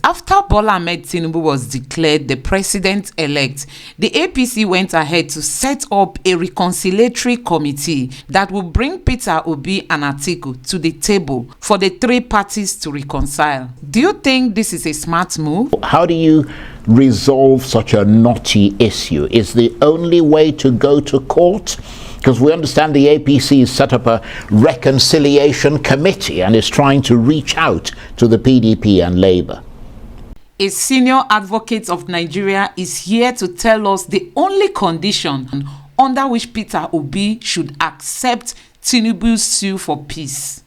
After Bola Ahmed Tinubu was declared the president-elect, the APC went ahead to set up a reconciliatory committee that will bring Peter Obi and Atiku to the table for the three parties to reconcile. Do you think this is a smart move? How do you resolve such a knotty issue? Is the only way to go to court? Because we understand the APC has set up a reconciliation committee and is trying to reach out to the PDP and Labour. A senior advocate of Nigeria is here to tell us the only condition under which Peter Obi should accept Tinubu's sue for peace.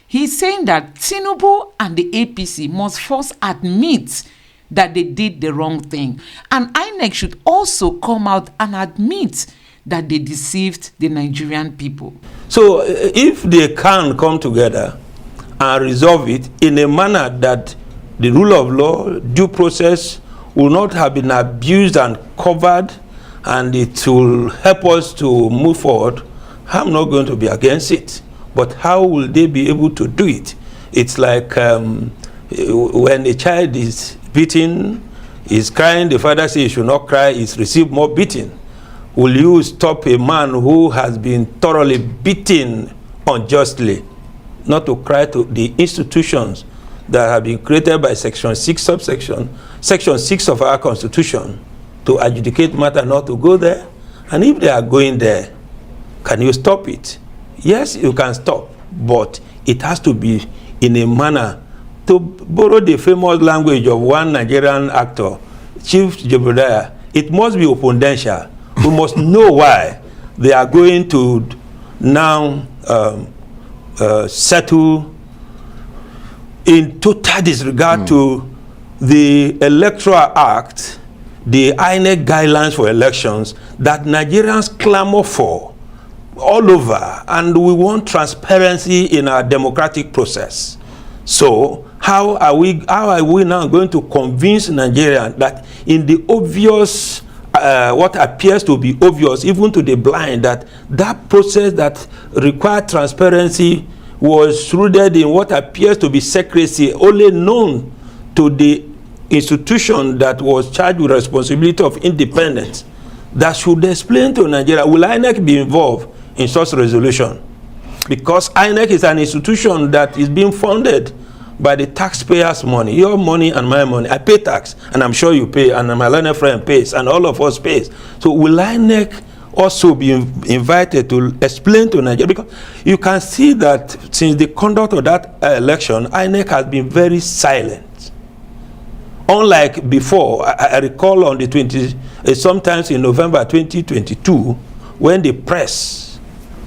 He is saying that Tinubu and the APC must first admit that they did the wrong thing, and INEC should also come out and admit that they deceived the Nigerian people. So if they can come together and resolve it in a manner that the rule of law, due process will not have been abused and covered, and it will help us to move forward, I'm not going to be against it. But how will they be able to do it? It's like when a child is beaten, is crying, the father says he should not cry, he's received more beating. Will you stop a man who has been thoroughly beaten unjustly not to cry to the institutions that have been created by Section 6 Section 6 of our Constitution to adjudicate matter, not to go there? And if they are going there, can you stop it? Yes, you can stop, but it has to be in a manner, to borrow the famous language of one Nigerian actor, Chief Jebediah, it must be opundential. We must know why they are going to now settle in total disregard to the Electoral Act, the INEC guidelines for elections that Nigerians clamor for all over, and we want transparency in our democratic process. So how are we now going to convince Nigerians that in the obvious, what appears to be obvious even to the blind, that that process that required transparency was rooted in what appears to be secrecy, only known to the institution that was charged with responsibility of independence, that should explain to Nigeria, will INEC be involved in such resolution? Because INEC is an institution that is being funded by the taxpayers' money, your money and my money. I pay tax, and I'm sure you pay, and my learned friend pays, and all of us pays. So will INEC also be invited to explain to Nigeria? Because you can see that since the conduct of that election, INEC has been very silent. Unlike before, I recall on the sometimes in November 2022, when the press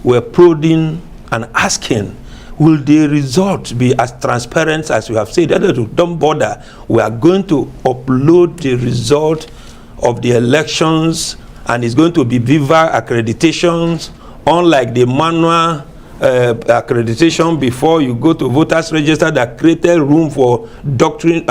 were prodding and asking, will the results be as transparent as you have said? Don't bother. We are going to upload the result of the elections, and it's going to be Viva accreditations, unlike the manual accreditation before you go to voters register that created room for doctoring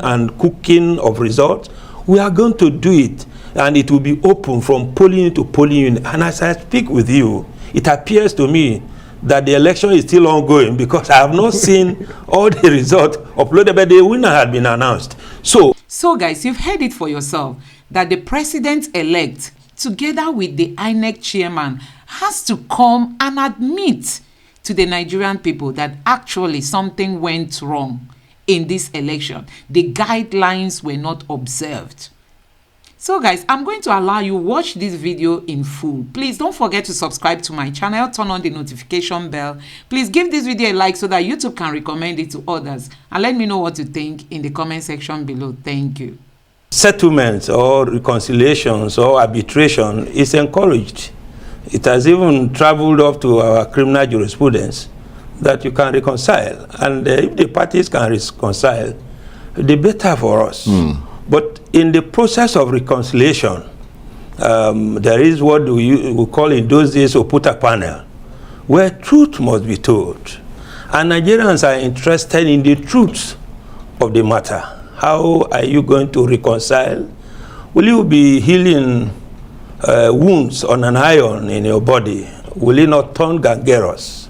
and cooking of results. We are going to do it, and it will be open from polling to polling unit. And as I speak with you, it appears to me that the election is still ongoing, because I have not seen all the results uploaded, but the winner had been announced. So guys, you've heard it for yourself, that the president-elect, together with the INEC chairman, has to come and admit to the Nigerian people that actually something went wrong in this election. The guidelines were not observed. So guys, I'm going to allow you watch this video in full. Please don't forget to subscribe to my channel, turn on the notification bell. Please give this video a like so that YouTube can recommend it to others, and let me know what you think in the comment section below. Thank you. Settlements or reconciliations or arbitration is encouraged. It has even traveled up to our criminal jurisprudence that you can reconcile, and if the parties can reconcile, the better for us. But in the process of reconciliation, there is what we call in those days Oputa panel, where truth must be told. And Nigerians are interested in the truth of the matter. How are you going to reconcile? Will you be healing wounds on an iron in your body? Will it not turn gangerous?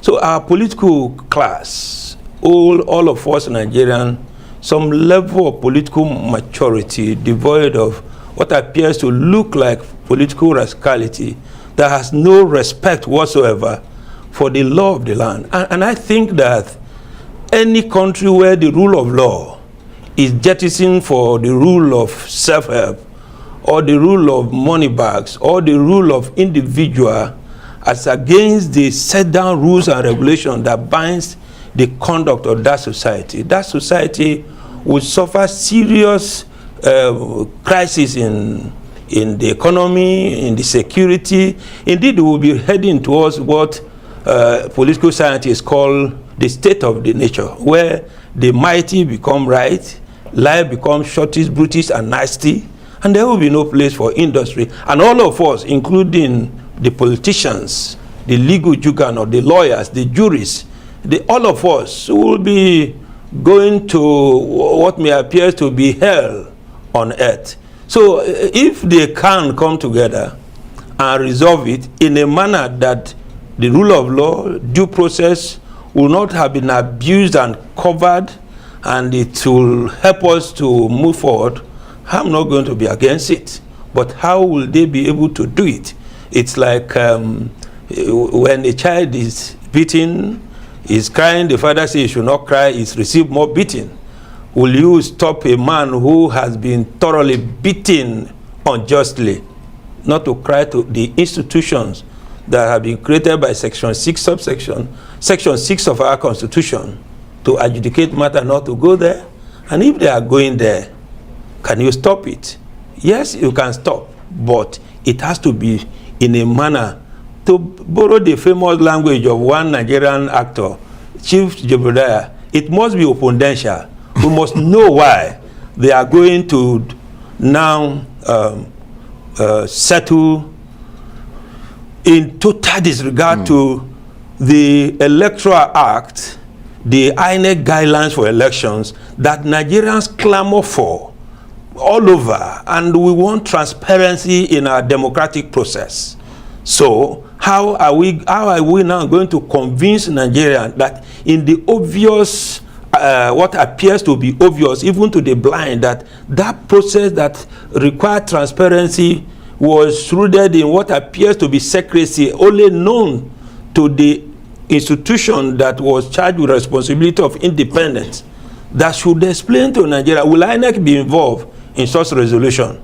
So our political class, all of us Nigerians, some level of political maturity devoid of what appears to look like political rascality that has no respect whatsoever for the law of the land. And I think that any country where the rule of law is jettisoned for the rule of self-help, or the rule of money bags, or the rule of individual, as against the set down rules and regulations that binds the conduct of that society will suffer serious crisis in the economy, in the security. Indeed, we will be heading towards what political scientists call the state of the nature, where the mighty become right, life becomes shortish, brutish, and nasty, and there will be no place for industry. And all of us, including the politicians, the legal juggernaut, the lawyers, the jurists, all of us will be going to what may appear to be hell on earth. So if they can come together and resolve it in a manner that the rule of law, due process will not have been abused and covered, and it will help us to move forward, I'm not going to be against it. But how will they be able to do it? It's like when a child is beaten, is crying, the father says he should not cry, he's received more beating. Will you stop a man who has been thoroughly beaten unjustly not to cry to the institutions that have been created by Section 6 subsection, Section 6 of our Constitution, to adjudicate matter, not to go there? And if they are going there, can you stop it? Yes, you can stop, but it has to be in a manner, to borrow the famous language of one Nigerian actor, Chief Jebediah, it must be opundential. We must know why they are going to now settle in total disregard to the Electoral Act, the INEC guidelines for elections that Nigerians clamor for all over, and we want transparency in our democratic process. So how are we now going to convince Nigerians that in the obvious, what appears to be obvious even to the blind, that that process that required transparency was rooted in what appears to be secrecy, only known to the institution that was charged with responsibility of independence, that should explain to Nigeria, will INEC be involved in such resolution?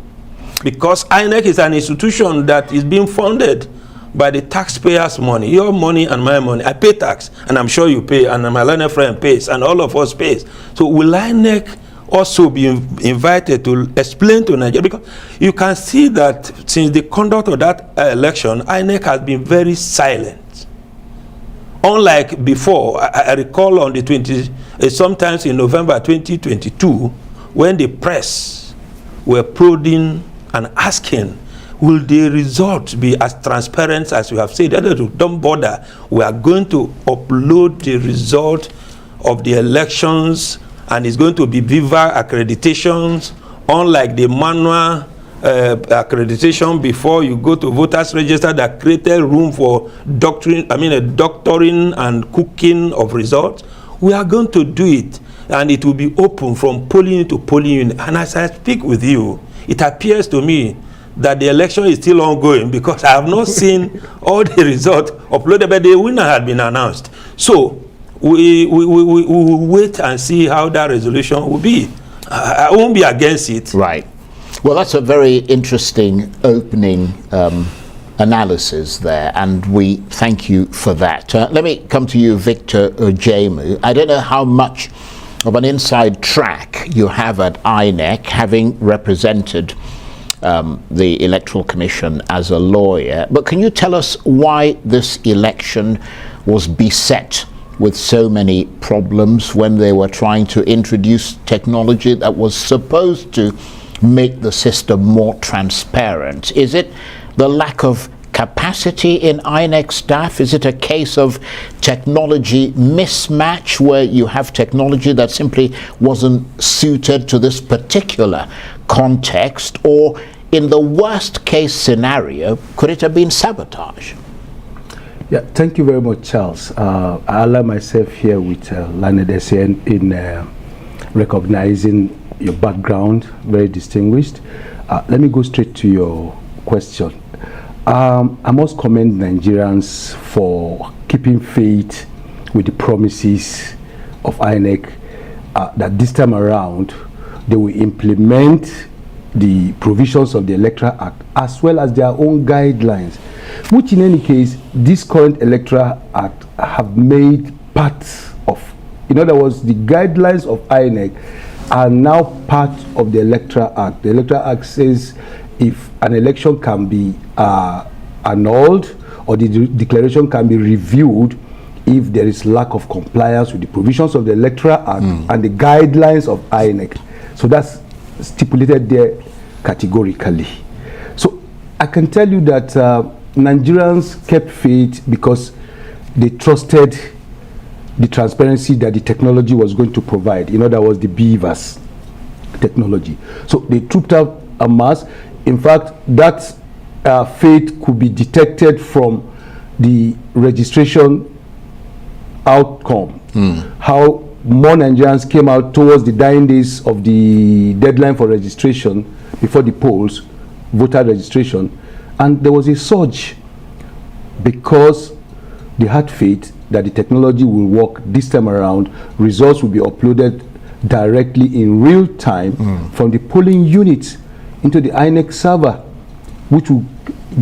Because INEC is an institution that is being funded by the taxpayers' money, your money and my money. I pay tax, and I'm sure you pay, and my learned friend pays, and all of us pays. So will INEC also be invited to explain to Nigeria? Because you can see that since the conduct of that election, INEC has been very silent. Unlike before, I recall on the sometimes in November 2022, when the press were prodding and asking, will the results be as transparent as you have said? Don't bother. We are going to upload the result of the elections, and it's going to be Viva accreditations, unlike the manual accreditation before you go to voters register that created room for doctoring and cooking of results. We are going to do it, and it will be open from polling to polling. And as I speak with you, it appears to me that the election is still ongoing, because I have not seen all the results uploaded, but the winner had been announced. So we will wait and see how that resolution will be. I won't be against it. Right. Well, that's a very interesting opening analysis there, and we thank you for that. Let me come to you, Victor Ojemu. I don't know how much of an inside track you have at INEC, having represented the Electoral Commission as a lawyer, but can you tell us why this election was beset with so many problems when they were trying to introduce technology that was supposed to make the system more transparent? Is it the lack of capacity in INEC staff? Is it a case of technology mismatch, where you have technology that simply wasn't suited to this particular context? Or in the worst case scenario, could it have been sabotage? Yeah, thank you very much, Charles. I ally myself here with Lanedesian recognizing your background, very distinguished. Let me go straight to your question. I must commend Nigerians for keeping faith with the promises of INEC that this time around they will implement the provisions of the Electoral Act as well as their own guidelines, which in any case this current Electoral Act have made part of. In other words, the guidelines of INEC are now part of the Electoral Act. The Electoral Act says if an election can be annulled or the declaration can be reviewed if there is lack of compliance with the provisions of the Electoral Act and the guidelines of INEC. So that's stipulated there categorically. So I can tell you that Nigerians kept faith because they trusted the transparency that the technology was going to provide. In other words, the BVAS technology. So they trooped out en masse. In fact, that faith could be detected from the registration outcome. How more Nigerians came out towards the dying days of the deadline for registration before the polls, voter registration, and there was a surge because they had faith that the technology will work this time around. Results will be uploaded directly in real time from the polling units into the INEC server, which will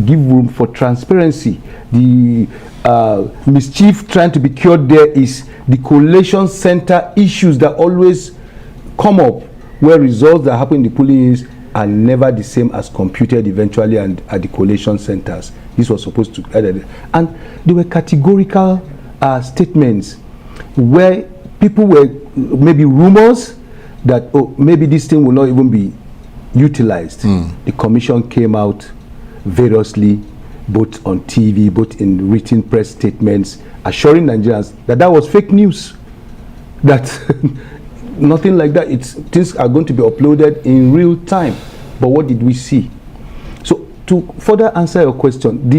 give room for transparency. The mischief trying to be cured there is the collation center issues that always come up, where results that happen in the polling units are never the same as computed eventually and at the collation centers. This was supposed to, and there were categorical statements where people were maybe rumors that maybe this thing will not even be utilized. The commission came out variously, both on TV, both in written press statements, assuring Nigerians that that was fake news, that nothing like that. Things are going to be uploaded in real time. But what did we see? So to further answer your question,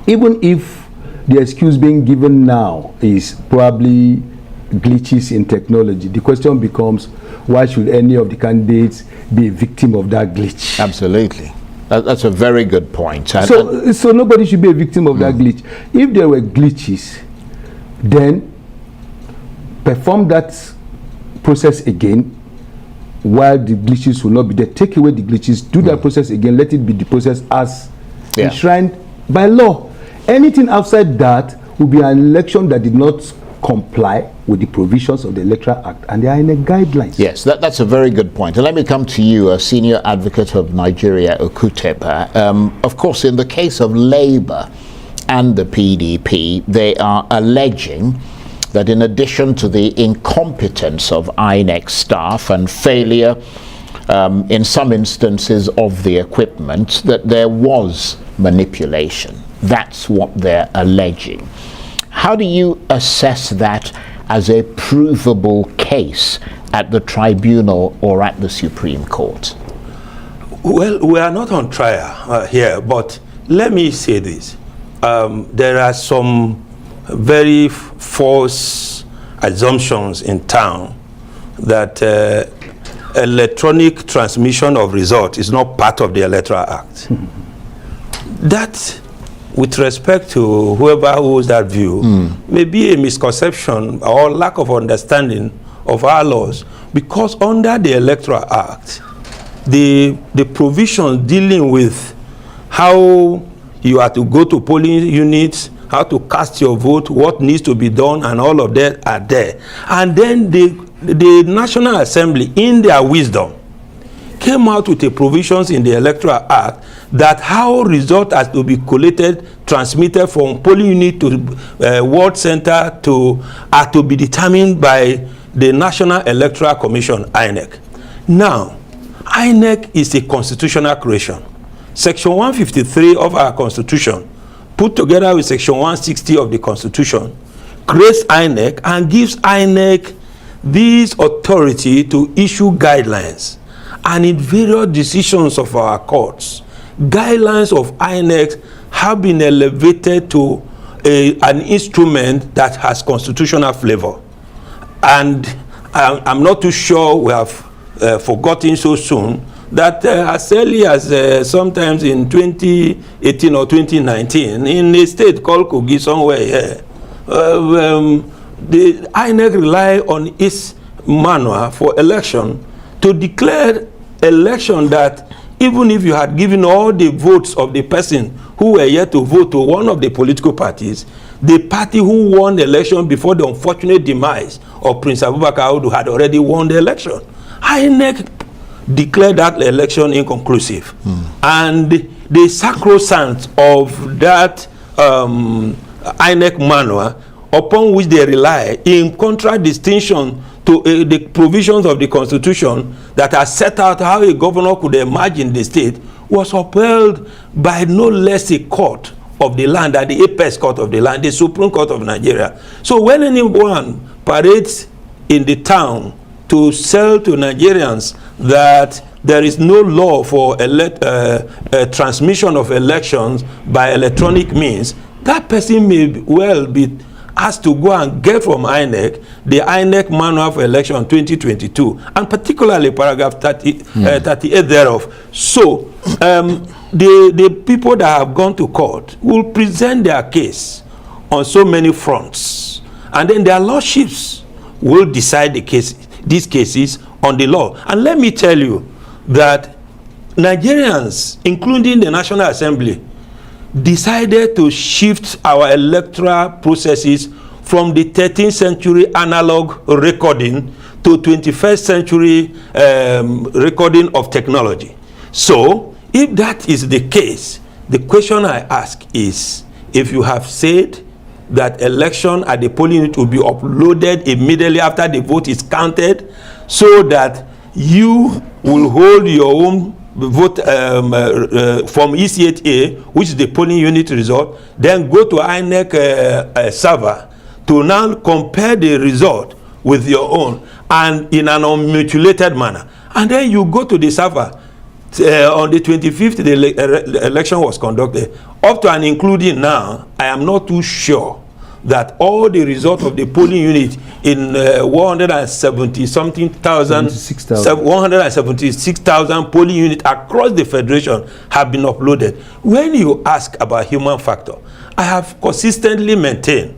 even if the excuse being given now is probably glitches in technology, the question becomes, why should any of the candidates be a victim of that glitch? Absolutely. That's a very good point. So nobody should be a victim of that glitch. If there were glitches, then perform that process again while the glitches will not be there. Take away the glitches, do that process again, let it be the process as enshrined by law. Anything outside that will be an election that did not comply with the provisions of the Electoral Act and the INEC guidelines. Yes, that's a very good point. And let me come to you, a senior advocate of Nigeria, Okutepa. Of course, in the case of Labour and the PDP, they are alleging that in addition to the incompetence of INEC staff and failure in some instances of the equipment, that there was manipulation. That's what they're alleging. How do you assess that as a provable case at the tribunal or at the Supreme Court? Well, we are not on trial here, but let me say this. There are some very false assumptions in town that electronic transmission of results is not part of the Electoral Act. That, with respect to whoever holds that view, may be a misconception or lack of understanding of our laws, because under the Electoral Act, the provisions dealing with how you are to go to polling units, how to cast your vote, what needs to be done, and all of that are there. And then the National Assembly, in their wisdom, came out with the provisions in the Electoral Act that how results are to be collated, transmitted from polling unit to ward center are to be determined by the National Electoral Commission, INEC. Now, INEC is a constitutional creation. Section 153 of our Constitution, put together with Section 160 of the Constitution, creates INEC and gives INEC this authority to issue guidelines. And in various decisions of our courts, guidelines of INEC have been elevated to an instrument that has constitutional flavor. And I'm not too sure we have forgotten so soon that as early as sometimes in 2018 or 2019, in a state called Kogi somewhere here, the INEC rely on its manual for election to declare election that even if you had given all the votes of the person who were yet to vote to one of the political parties, the party who won the election before the unfortunate demise of Prince Abubakar Audu had already won the election. INEC declared that election inconclusive. And the sacrosanct of that INEC manual, upon which they rely, in contradistinction to the provisions of the Constitution that are set out how a governor could emerge in the state, was upheld by no less a court of the land, than the apex court of the land, the Supreme Court of Nigeria. So when anyone parades in the town to sell to Nigerians that there is no law for transmission of elections by electronic means, that person may well be asked to go and get from INEC the INEC manual for election 2022, and particularly paragraph 38 thereof. So the people that have gone to court will present their case on so many fronts, and then their lordships will decide these cases on the law. And let me tell you that Nigerians, including the National Assembly, decided to shift our electoral processes from the 13th century analog recording to 21st century recording of technology. So if that is the case, the question I ask is, if you have said that election at the polling unit will be uploaded immediately after the vote is counted, so that you will hold your own vote from E8A, which is the polling unit result, then go to INEC server to now compare the result with your own, and in an unmutilated manner. And then you go to the server. On the 25th, the election was conducted. Up to and including now, I am not too sure that all the results of the polling unit in 176,000 polling units across the federation have been uploaded. When you ask about human factor, I have consistently maintained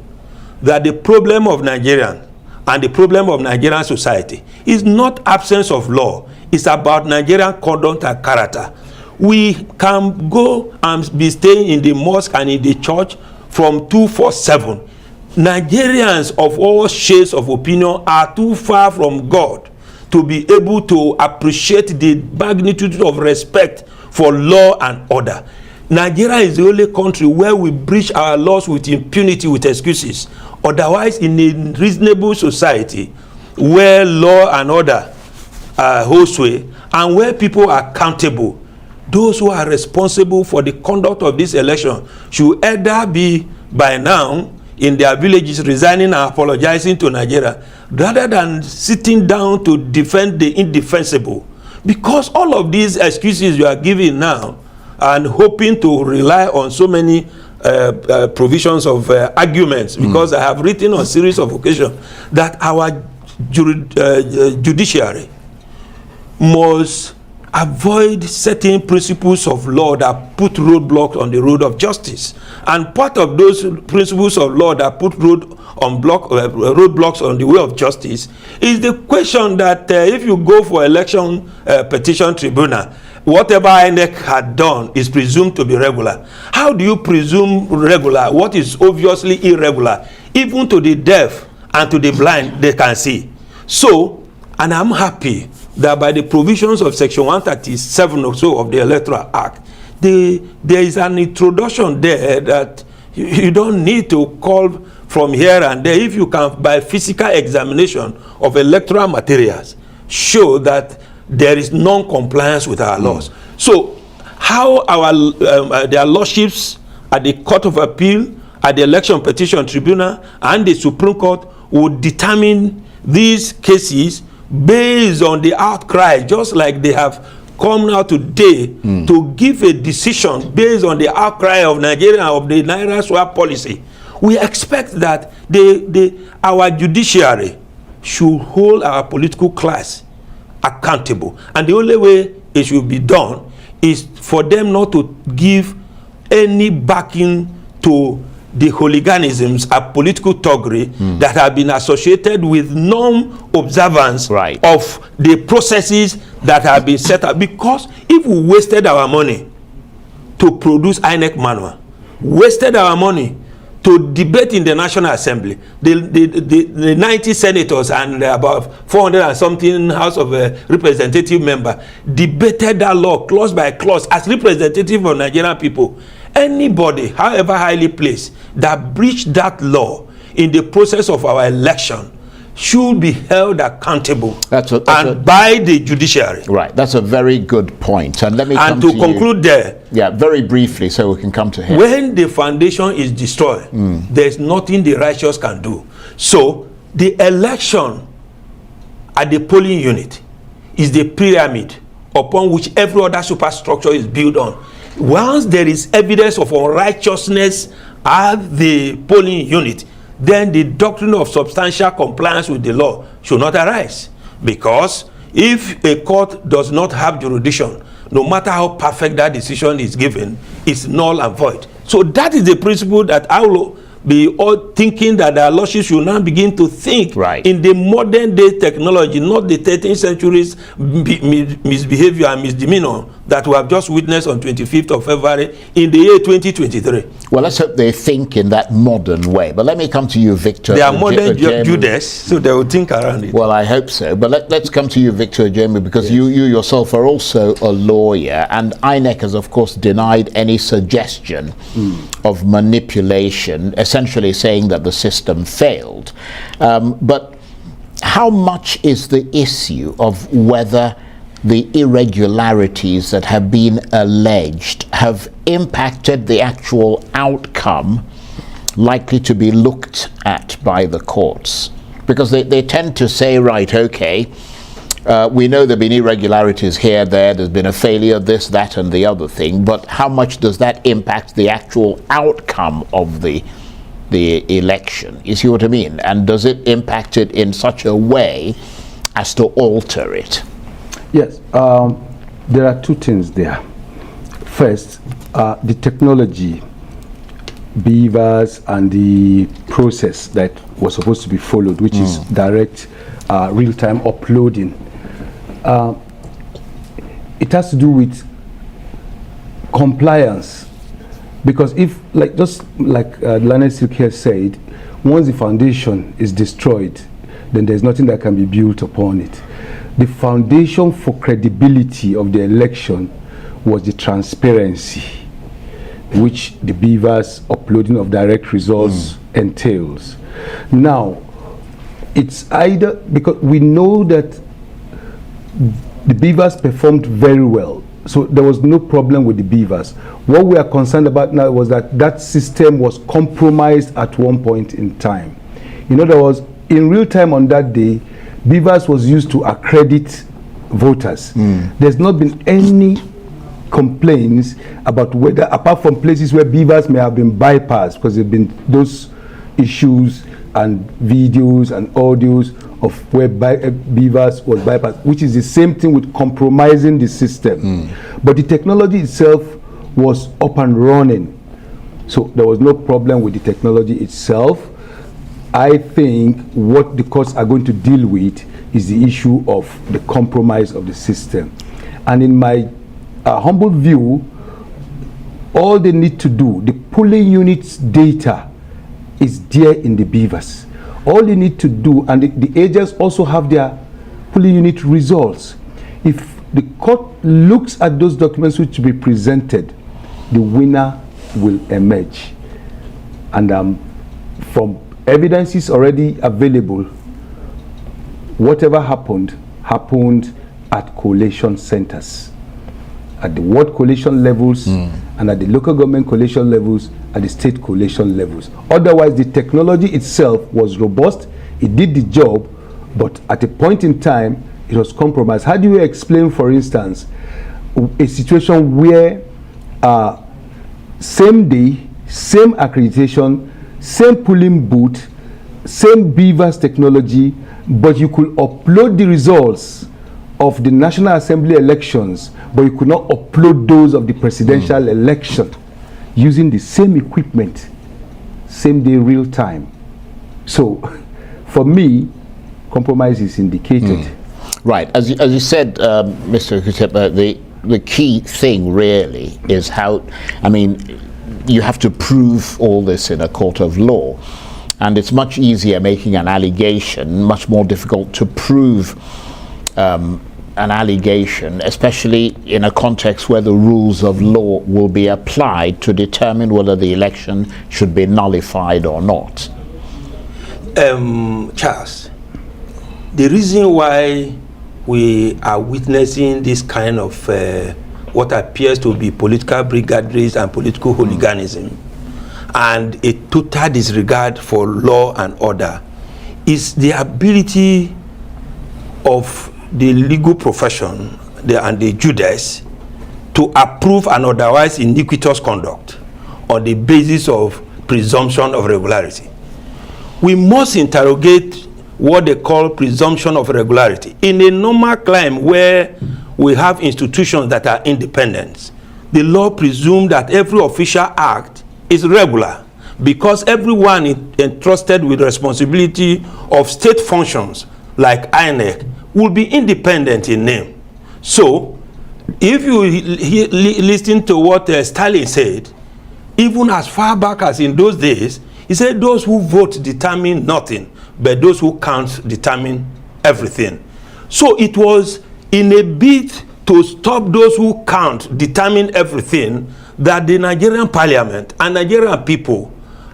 that the problem of Nigerian and the problem of Nigerian society is not absence of law. It's about Nigerian conduct and character. We can go and be staying in the mosque and in the church from 247. Nigerians of all shades of opinion are too far from God to be able to appreciate the magnitude of respect for law and order. Nigeria is the only country where we breach our laws with impunity, with excuses. Otherwise, in a reasonable society where law and order hold sway and where people are accountable, those who are responsible for the conduct of this election should either be by now in their villages resigning and apologizing to Nigeria, rather than sitting down to defend the indefensible. Because all of these excuses you are giving now and hoping to rely on so many provisions of arguments, because I have written on a series of occasions that our judiciary must avoid certain principles of law that put roadblocks on the road of justice. And part of those principles of law that put roadblocks on the way of justice is the question that if you go for election petition tribunal, whatever INEC had done is presumed to be regular. How do you presume regular what is obviously irregular? Even to the deaf and to the blind, they can see. So, and I'm happy that by the provisions of Section 137 or so of the Electoral Act, there is an introduction there that you don't need to call from here and there. If you can, by physical examination of electoral materials, show that there is non-compliance with our laws. So how their lordships at the Court of Appeal, at the Election Petition Tribunal, and the Supreme Court would determine these cases based on the outcry, just like they have come now today to give a decision based on the outcry of Nigeria, of the Naira swap policy. We expect that our judiciary should hold our political class accountable. And the only way it should be done is for them not to give any backing to the hooliganisms and political thuggery that have been associated with non-observance of the processes that have been set up. Because if we wasted our money to produce INEC manual, wasted our money to debate in the National Assembly, the 90 senators and about 400 and something House of Representative member debated that law clause by clause as representative of Nigerian people. Anybody, however highly placed, that breached that law in the process of our election should be held accountable by the judiciary. Right, that's a very good point. And let me come to conclude there. Yeah, very briefly, so we can come to him. When the foundation is destroyed, there's nothing the righteous can do. So the election at the polling unit is the pyramid upon which every other superstructure is built on. Once there is evidence of unrighteousness at the polling unit, then the doctrine of substantial compliance with the law should not arise. Because if a court does not have jurisdiction, no matter how perfect that decision is given, it's null and void. So that is the principle that I will be all thinking that our lordship should now begin to think in the modern day technology, not the 13th century's misbehavior and misdemeanor that we have just witnessed on 25th of February in the year 2023. Well, let's hope they think in that modern way. But let me come to you, Victor. They are modern Judas, so they will think around it. Well, I hope so. But let's come to you, Victor Ojemi, because you yourself are also a lawyer, and INEC has, of course, denied any suggestion of manipulation, essentially saying that the system failed. But how much is the issue of whether the irregularities that have been alleged have impacted the actual outcome likely to be looked at by the courts? Because they tend to say, right, okay, we know there have been irregularities here, there's been a failure, this, that, and the other thing, but how much does that impact the actual outcome of the election? You see what I mean? And does it impact it in such a way as to alter it? Yes, there are two things there. First, the technology, beavers, and the process that was supposed to be followed, which is direct real-time uploading. It has to do with compliance, because if, just like Lana Silk here said, once the foundation is destroyed, then there's nothing that can be built upon it. The foundation for credibility of the election was the transparency which the beavers uploading of direct results entails. Now, it's either because we know that the beavers performed very well, so there was no problem with the beavers. What we are concerned about now was that that system was compromised at one point in time. In other words, in real time on that day, beavers was used to accredit voters. There's not been any complaints about whether, apart from places where beavers may have been bypassed, because there have been those issues and videos and audios of where beavers was bypassed, which is the same thing with compromising the system. But the technology itself was up and running, so there was no problem with the technology itself. I think what the courts are going to deal with is the issue of the compromise of the system. And in my humble view, all they need to do, the polling unit's data is there in the beavers. All they need to do, and the agents also have their polling unit results. If the court looks at those documents which will be presented, the winner will emerge. And from evidences already available, whatever happened at collation centers, at the ward collation levels, and at the local government collation levels, at the state collation levels. Otherwise, the technology itself was robust, it did the job, but at a point in time, it was compromised. How do you explain, for instance, a situation where same day, same accreditation, same polling booth, same Beavers technology, but you could upload the results of the National Assembly elections, but you could not upload those of the presidential election using the same equipment, same day, real time. So, for me, compromise is indicated. Right, as you said, Mr. Kutepa, the key thing really is how, I mean, you have to prove all this in a court of law, and it's much easier making an allegation, much more difficult to prove an allegation, especially in a context where the rules of law will be applied to determine whether the election should be nullified or not. Charles, the reason why we are witnessing this kind of what appears to be political brigadries and political hooliganism and a total disregard for law and order is the ability of the legal profession and the Judas to approve an otherwise iniquitous conduct on the basis of presumption of regularity. We must interrogate what they call presumption of regularity. In a normal climate where we have institutions that are independent, the law presumes that every official act is regular because everyone entrusted with responsibility of state functions like INEC will be independent in name. So, if you listen to what Stalin said, even as far back as in those days, he said those who vote determine nothing, but those who count determine everything. So it was in a bid to stop those who count determine everything that the Nigerian parliament and Nigerian people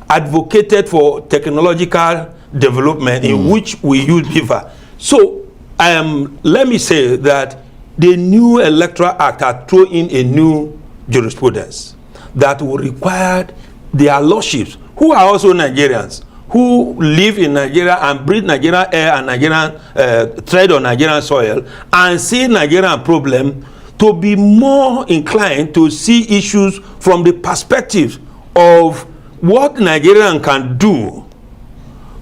advocated for technological development in which we use Beaver. So let me say that the new Electoral Act had thrown in a new jurisprudence that will require their lordships, who are also Nigerians, who live in Nigeria and breathe Nigerian air and Nigerian tread on Nigerian soil and see Nigerian problem, to be more inclined to see issues from the perspective of what Nigerian can do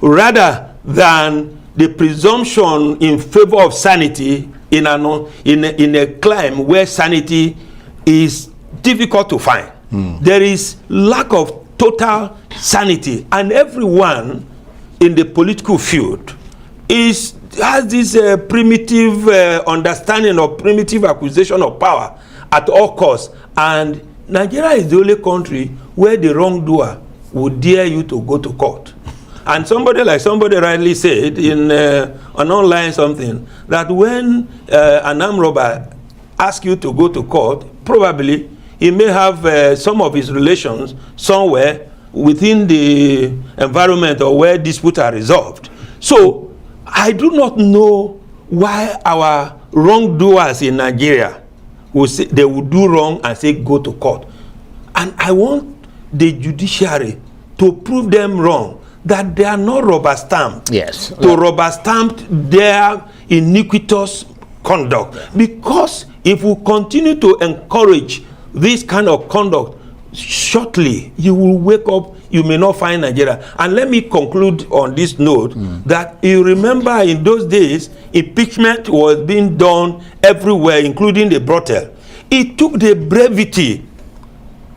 rather than the presumption in favor of sanity in a climate where sanity is difficult to find. There is lack of total sanity, and everyone in the political field has this primitive understanding of primitive acquisition of power at all costs, and Nigeria is the only country where the wrongdoer would dare you to go to court. And somebody rightly said in an online something that when an armed robber asks you to go to court, probably he may have some of his relations somewhere within the environment or where disputes are resolved. So I do not know why our wrongdoers in Nigeria will say they will do wrong and say go to court. And I want the judiciary to prove them wrong, that they are not rubber stamped. Yes. To rubber stamp their iniquitous conduct. Because if we continue to encourage this kind of conduct, shortly you will wake up, you may not find Nigeria. And let me conclude on this note that you remember in those days, impeachment was being done everywhere, including the brothel. It took the brevity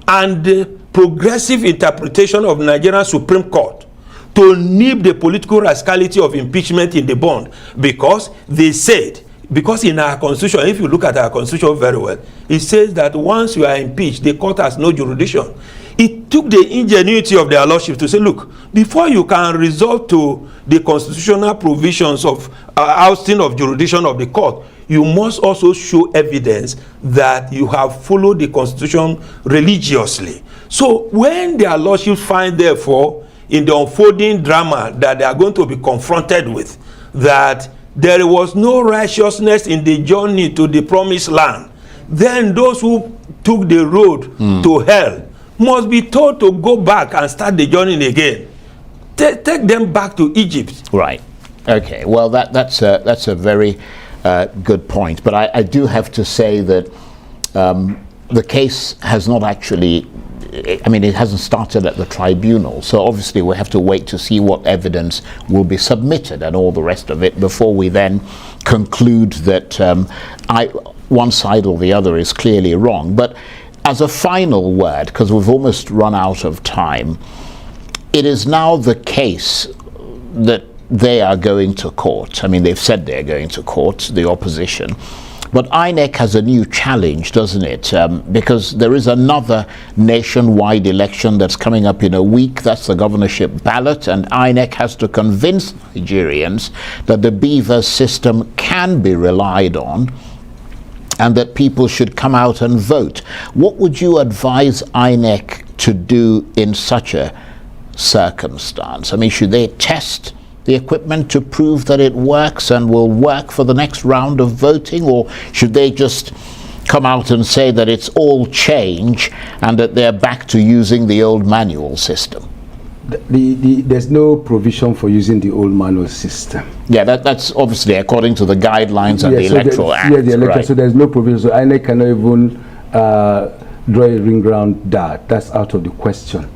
and the progressive interpretation of Nigerian Supreme Court to nip the political rascality of impeachment in the bond, because they said, because in our constitution, if you look at our constitution very well, it says that once you are impeached, the court has no jurisdiction. It took the ingenuity of their lordship to say, look, before you can resort to the constitutional provisions of ousting of jurisdiction of the court, you must also show evidence that you have followed the constitution religiously. So when their lordships find, therefore, in the unfolding drama that they are going to be confronted with, that there was no righteousness in the journey to the promised land, then those who took the road to hell must be told to go back and start the journey again. Take them back to Egypt. Right. Okay. Well, that's a very good point. But I do have to say that the case has not actually I mean, it hasn't started at the tribunal, so obviously we have to wait to see what evidence will be submitted and all the rest of it before we then conclude that one side or the other is clearly wrong. But as a final word, because we've almost run out of time, it is now the case that they are going to court. I mean, they've said they're going to court, the opposition. But INEC has a new challenge, doesn't it? Because there is another nationwide election that's coming up in a week. That's the governorship ballot. And INEC has to convince Nigerians that the BVAS system can be relied on and that people should come out and vote. What would you advise INEC to do in such a circumstance? I mean, should they test the equipment to prove that it works and will work for the next round of voting, or should they just come out and say that it's all change and that they're back to using the old manual system? There's no provision for using the old manual system. Yeah, that's obviously according to the guidelines and the Electoral Act. Yeah, the electoral. Right. So there's no provision. So INEC cannot even draw a ring around that. That's out of the question.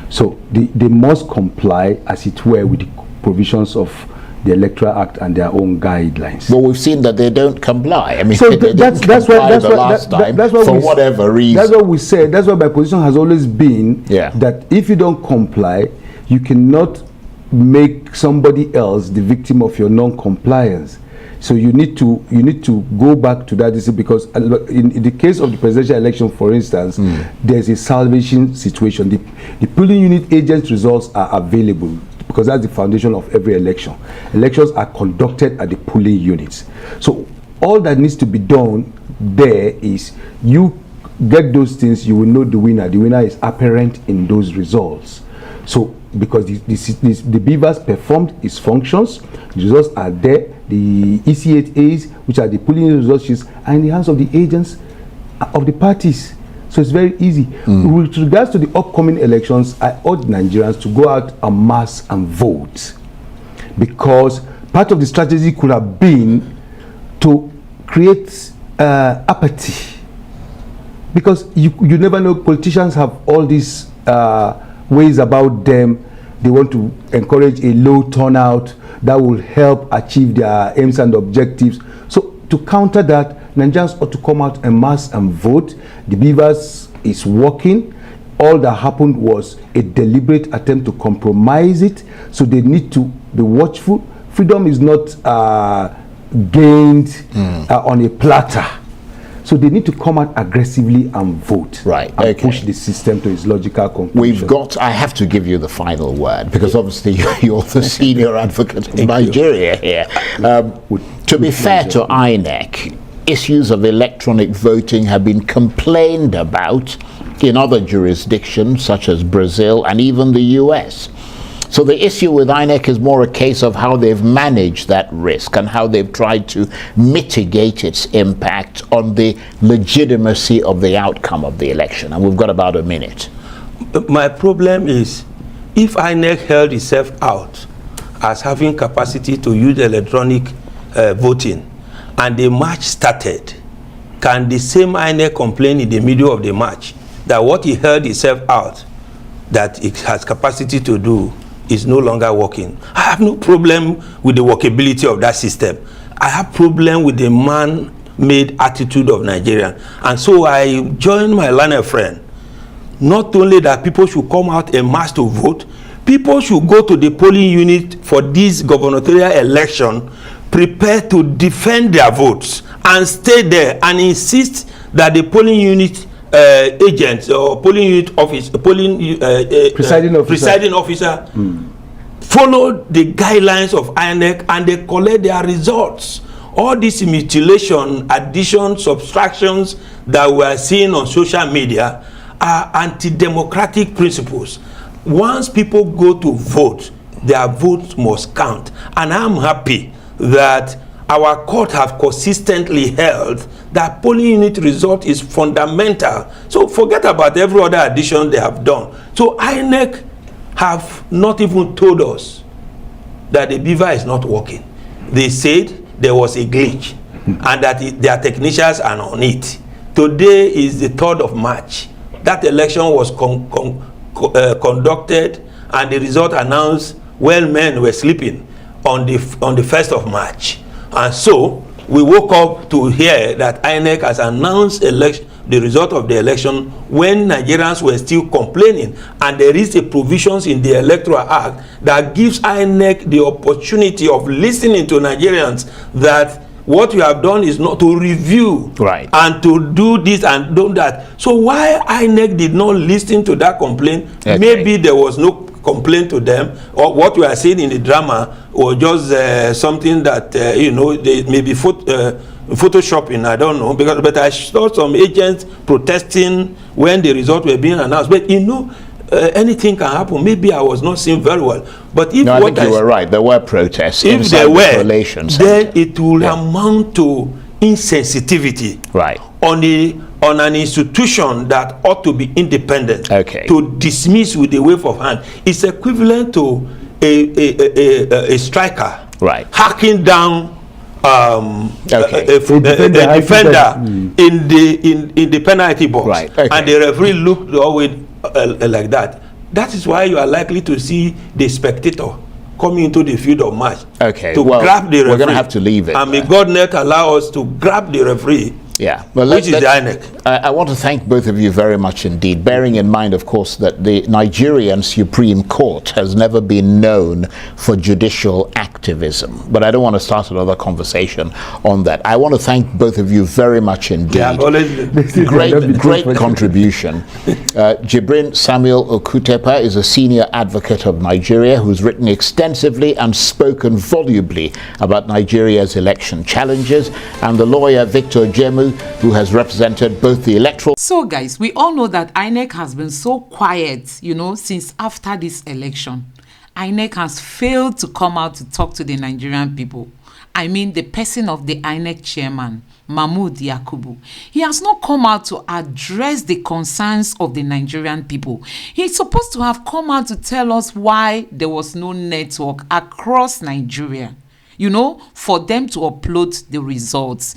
So they must comply, as it were, with the provisions of the Electoral Act and their own guidelines. Well, we've seen that they don't comply. I mean, so that's why for whatever reason. That's what we said. That's why my position has always been that if you don't comply, you cannot make somebody else the victim of your non-compliance. So you need to go back to that issue, because in the case of the presidential election, for instance, there's a salvation situation. The polling unit agents' results are available, because that's the foundation of every election. Elections are conducted at the polling units. So all that needs to be done there is you get those things, you will know the winner. The winner is apparent in those results. So because the BVAS performed its functions, the results are there. The EC8As, which are the polling unit result sheets, are in the hands of the agents of the parties. So it's very easy. With regards to the upcoming elections, I urge Nigerians to go out en masse and vote, because part of the strategy could have been to create apathy, because you never know. Politicians have all these ways about them. They want to encourage a low turnout that will help achieve their aims and objectives. So to counter that, Nigerians ought to come out en masse and vote. The BVAS is working. All that happened was a deliberate attempt to compromise it. So they need to be watchful. Freedom is not gained on a platter. So they need to come out aggressively and vote, and push the system to its logical conclusion. I have to give you the final word, because obviously you're the senior advocate of Nigeria here. To be fair to INEC, issues of electronic voting have been complained about in other jurisdictions such as Brazil and even the US. So the issue with INEC is more a case of how they've managed that risk and how they've tried to mitigate its impact on the legitimacy of the outcome of the election. And we've got about a minute. My problem is, if INEC held itself out as having capacity to use electronic voting, and the match started, can the same INEC complain in the middle of the match that what he held itself out that it has capacity to do is no longer working? I have no problem with the workability of that system. I have problem with the man-made attitude of Nigeria. And so I join my learned friend. Not only that people should come out en masse to vote, people should go to the polling unit for this gubernatorial election prepared to defend their votes and stay there and insist that the polling unit agents or polling unit office, presiding officer follow the guidelines of INEC and they collect their results. All these mutilation, addition, subtractions that we are seeing on social media are anti-democratic principles. Once people go to vote, their votes must count. And I'm happy that our court have consistently held that polling unit result is fundamental. So forget about every other addition they have done. So INEC have not even told us that the BVAS is not working. They said there was a glitch and that their technicians are on it. Today is the 3rd of March. that election was conducted and the result announced while men were sleeping on the 1st of March. And so we woke up to hear that INEC has announced the result of the election when Nigerians were still complaining, and there is a provisions in the Electoral Act that gives INEC the opportunity of listening to Nigerians that what you have done is not to review, right, and to do this and do that. So why INEC did not listen to that complaint? Okay. Maybe there was no complaint to them, or what we are seeing in the drama, or just something that they maybe photoshopping. I don't know, but I saw some agents protesting when the results were being announced. But anything can happen. Maybe I was not seeing very well, but if I think you were right, there were protests. If there were, then it will amount to insensitivity, right, on an institution that ought to be independent. Okay. To dismiss with a wave of hand, it's equivalent to a striker, right, hacking down okay, a defender in the penalty box, right, okay, and the referee looked always like that. That is why you are likely to see the spectator coming into the field of match, okay, to grab the referee. We're going to have to leave it. And may God not allow us to grab the referee. Yeah, well, which is the INEC. I want to thank both of you very much indeed, bearing in mind, of course, that the Nigerian Supreme Court has never been known for judicial activism. But I don't want to start another conversation on that. I want to thank both of you very much indeed. Yeah, great contribution. Jibrin Samuel Okutepa is a senior advocate of Nigeria who's written extensively and spoken volubly about Nigeria's election challenges, and the lawyer Victor Jemu, who has represented both the electoral. So guys, we all know that INEC has been so quiet, since after this election. INEC has failed to come out to talk to the Nigerian people. I mean, the person of the INEC chairman, Mahmood Yakubu. He has not come out to address the concerns of the Nigerian people. He's supposed to have come out to tell us why there was no network across Nigeria, for them to upload the results.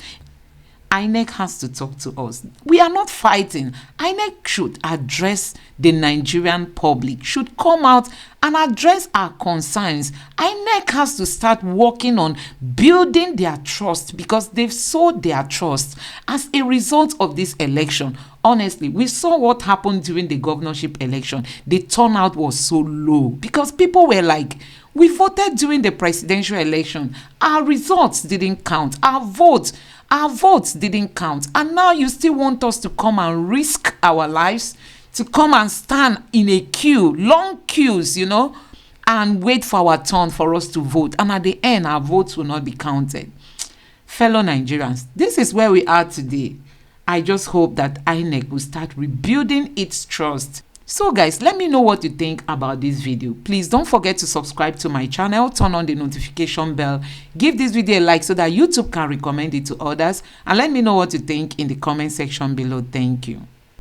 INEC has to talk to us. We are not fighting. INEC should address the Nigerian public, should come out and address our concerns. INEC has to start working on building their trust, because they've sold their trust as a result of this election. Honestly, we saw what happened during the governorship election. The turnout was so low because people were like, we voted during the presidential election. Our results didn't count. Our votes didn't count. And now you still want us to come and risk our lives, to come and stand in a queue, long queues, and wait for our turn for us to vote. And at the end, our votes will not be counted. Fellow Nigerians, this is where we are today. I just hope that INEC will start rebuilding its trust. So guys, let me know what you think about this video. Please don't forget to subscribe to my channel, turn on the notification bell, give this video a like so that YouTube can recommend it to others, and let me know what you think in the comment section below. Thank you.